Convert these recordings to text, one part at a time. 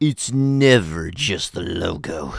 It's never just the logo.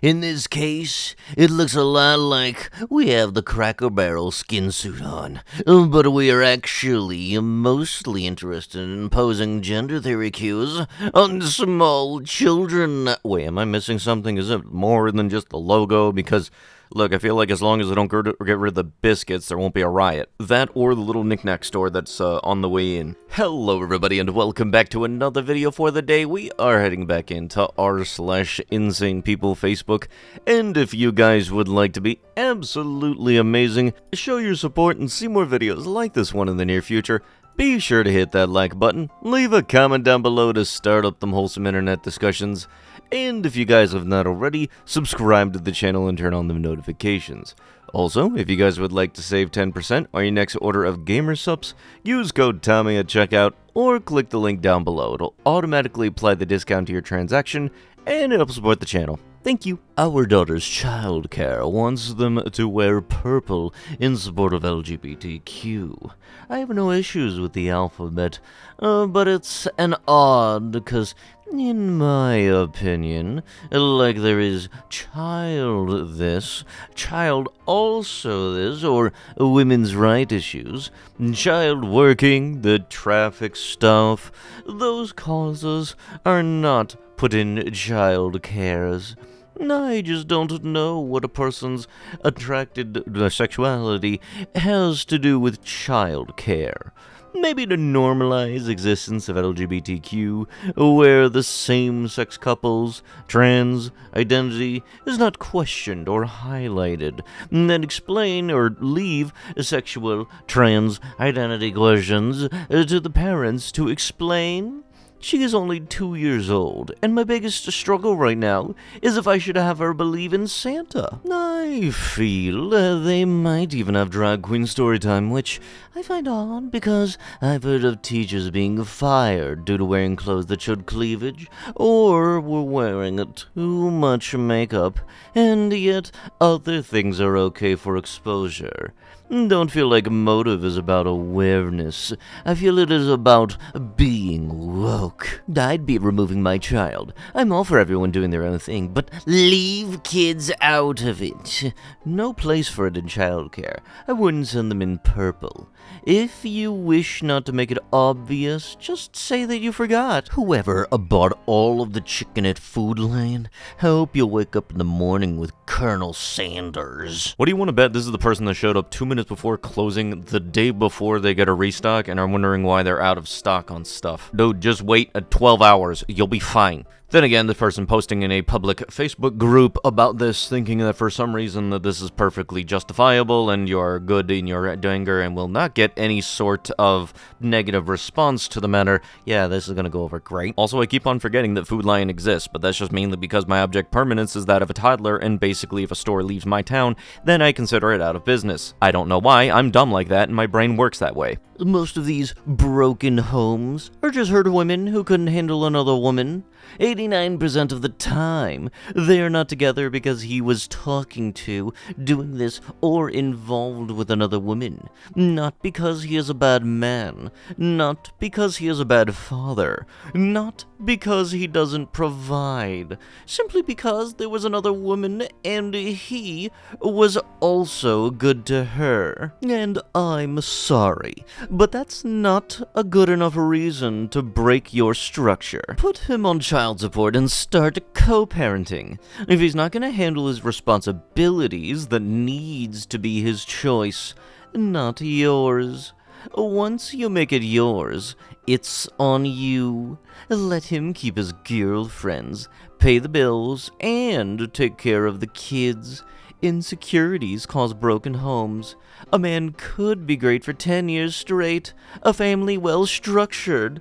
In this case, it looks a lot like we have the Cracker Barrel skin suit on, but we are actually mostly interested in posing gender theory cues on small children. Wait, am I missing something? Is it more than just the logo? Because look, I feel like as long as I don't get rid of the biscuits, there won't be a riot. That or the little knickknack store that's on the way in. Hello everybody and welcome back to another video for the day. We are heading back into r/insane people Facebook. And if you guys would like to be absolutely amazing, show your support and see more videos like this one in the near future, be sure to hit that like button, leave a comment down below to start up them wholesome internet discussions, and if you guys have not already, subscribe to the channel and turn on the notifications. Also, if you guys would like to save 10% on your next order of gamer subs, use code Tommy at checkout, or click the link down below. It'll automatically apply the discount to your transaction, and it'll support the channel. Thank you. Our daughter's Childcare wants them to wear purple in support of LGBTQ. I have no issues with the alphabet, but it's an odd because, in my opinion, like there is child this, child also this, or women's rights issues, child working, the traffic stuff, those causes are not put in child cares. I just don't know what a person's attracted sexuality has to do with child care. Maybe to normalize existence of LGBTQ, where the same-sex couples, trans identity is not questioned or highlighted, and then explain or leave sexual trans identity questions to the parents to explain. She is only 2 years old, and my biggest struggle right now is if I should have her believe in Santa. I feel they might even have drag queen story time, which I find odd because I've heard of teachers being fired due to wearing clothes that showed cleavage, or were wearing too much makeup, and yet other things are okay for exposure. Don't feel like motive is about awareness. I feel it is about being woke. I'd be removing my child. I'm all for everyone doing their own thing, but leave kids out of it. No place for it in childcare. I wouldn't send them in purple. If you wish not to make it obvious, just say that you forgot. Whoever bought all of the chicken at Food Lion, hope you'll wake up in the morning with Colonel Sanders. What do you want to bet this is the person that showed up 2 minutes before closing the day before they get a restock and are wondering why they're out of stock on stuff? Dude, just wait 12 hours. You'll be fine. Then again, the person posting in a public Facebook group about this, thinking that for some reason that this is perfectly justifiable and you're good in your anger and will not get any sort of negative response to the matter. Yeah, this is gonna go over great. Also, I keep on forgetting that Food Lion exists, but that's just mainly because my object permanence is that of a toddler, and basically if a store leaves my town, then I consider it out of business. I don't know why, I'm dumb like that and my brain works that way. Most of these broken homes are just hurt women who couldn't handle another woman. 89% of the time, they are not together because he was talking to, doing this, or involved with another woman. Not because he is a bad man. Not because he is a bad father. Not because he doesn't provide. Simply because there was another woman and he was also good to her. And I'm sorry, but that's not a good enough reason to break your structure. Put him on child support and start co-parenting. If he's not going to handle his responsibilities, that needs to be his choice, not yours. Once you make it yours, it's on you. Let him keep his girlfriends, pay the bills, and take care of the kids. Insecurities cause broken homes. A man could be great for 10 years straight, a family well structured,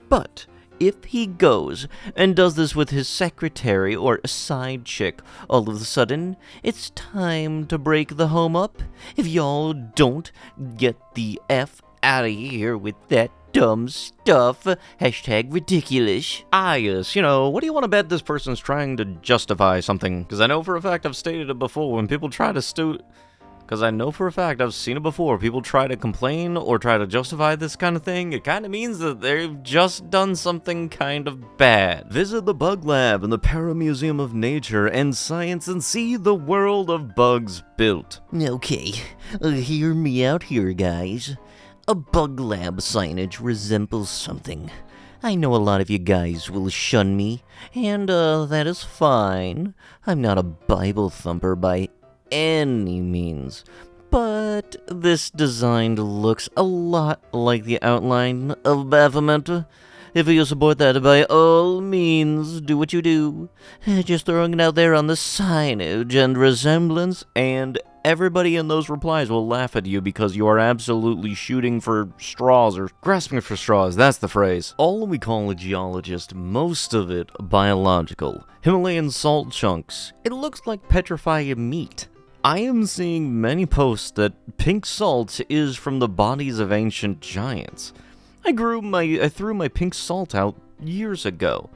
but if he goes and does this with his secretary or side chick, all of a sudden, it's time to break the home up. If y'all don't get the F out of here with that dumb stuff, hashtag ridiculous. Yes, what do you want to bet this person's trying to justify something? Because I know for a fact I've stated it before, when people try to because I know for a fact I've seen it before. People try to complain or try to justify this kind of thing. It kind of means that they've just done something kind of bad. Visit the Bug Lab in the Paramuseum of Nature and Science and see the world of bugs built. Okay, hear me out here, guys. A bug lab signage resembles something. I know a lot of you guys will shun me, and that is fine. I'm not a Bible thumper by any means, but this design looks a lot like the outline of Baphomet. If you support that, by all means, do what you do. Just throwing it out there on the signage and resemblance, and everybody in those replies will laugh at you because you are absolutely shooting for straws, or grasping for straws, that's the phrase. All we call a geologist, most of it biological. Himalayan salt chunks. It looks like petrified meat. I am seeing many posts that pink salt is from the bodies of ancient giants. I threw my pink salt out years ago.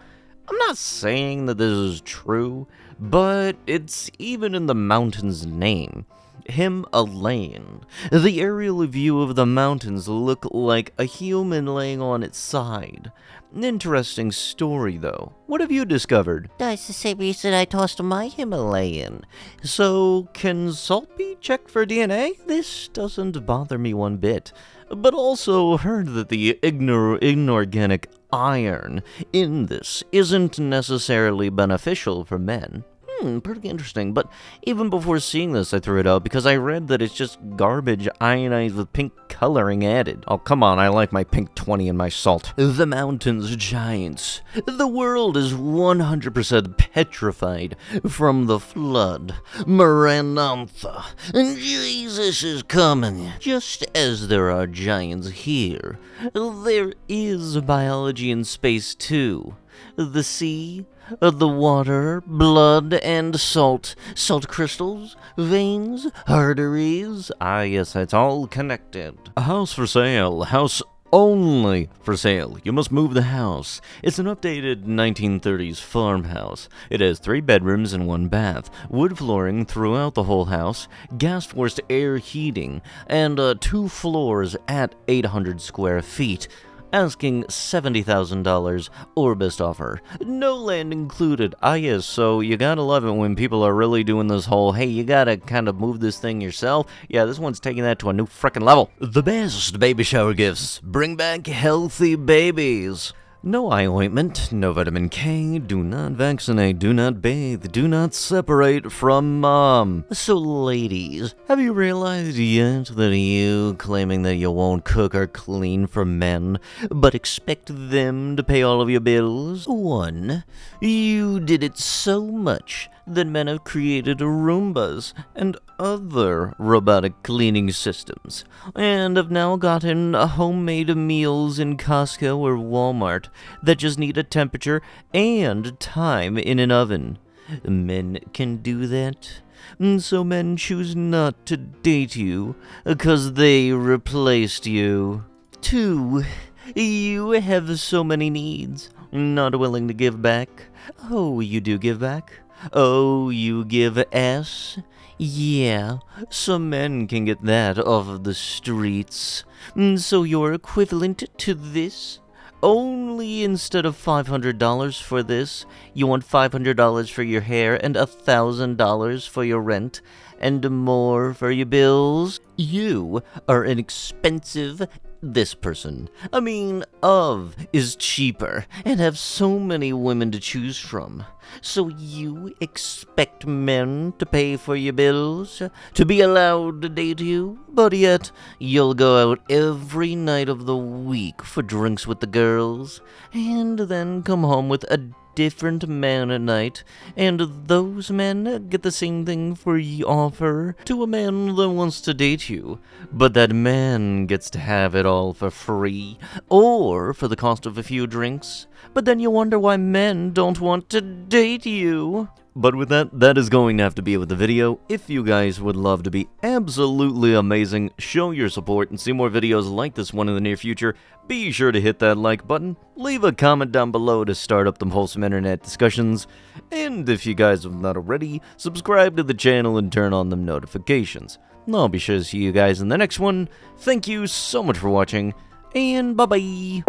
I'm not saying that this is true, but it's even in the mountain's name. Himalayan. The aerial view of the mountains look like a human laying on its side. An interesting story, though. What have you discovered? That's the same reason I tossed my Himalayan. So, can salt be checked for DNA? This doesn't bother me one bit, but also heard that the inorganic iron in this isn't necessarily beneficial for men. Pretty interesting, but even before seeing this, I threw it out because I read that it's just garbage ionized with pink coloring added. Oh, come on, I like my pink 20 in my salt. The mountain's giants. The world is 100% petrified from the flood. Maranatha. Jesus is coming. Just as there are giants here, there is biology in space too. The sea, the water, blood, and salt. Salt crystals, veins, arteries. Ah, yes, it's all connected. A house for sale. House only for sale. You must move the house. It's an updated 1930s farmhouse. It has 3 bedrooms and 1 bath, wood flooring throughout the whole house, gas-forced air heating, and 2 floors at 800 square feet. Asking $70,000 or best offer. No land included. Ah yes, so you gotta love it when people are really doing this whole, hey, you gotta kind of move this thing yourself. Yeah, this one's taking that to a new frickin' level. The best baby shower gifts. Bring back healthy babies. No eye ointment, no vitamin K, do not vaccinate, do not bathe, do not separate from mom. So ladies, have you realized yet that you claiming that you won't cook or clean for men, but expect them to pay all of your bills? 1. You did it so much that men have created Roombas and other robotic cleaning systems, and have now gotten homemade meals in Costco or Walmart that just need a temperature and time in an oven. Men can do that, so men choose not to date you because they replaced you. 2. You have so many needs, not willing to give back. Oh, you do give back? Oh, you give ass? Yeah, some men can get that off of the streets. So you're equivalent to this? Only instead of $500 for this, you want $500 for your hair and $1,000 for your rent, and more for your bills? You are an expensive this person, is cheaper and have so many women to choose from. So you expect men to pay for your bills, to be allowed to date you, but yet you'll go out every night of the week for drinks with the girls, and then come home with a different man at night, and those men get the same thing for offer to a man that wants to date you, but that man gets to have it all for free, or for the cost of a few drinks. But then you wonder why men don't want to date you. But with that is going to have to be with the video. If you guys would love to be absolutely amazing, show your support, and see more videos like this one in the near future, be sure to hit that like button, leave a comment down below to start up them wholesome internet discussions, and if you guys have not already, subscribe to the channel and turn on them notifications. I'll be sure to see you guys in the next one. Thank you so much for watching, and bye-bye.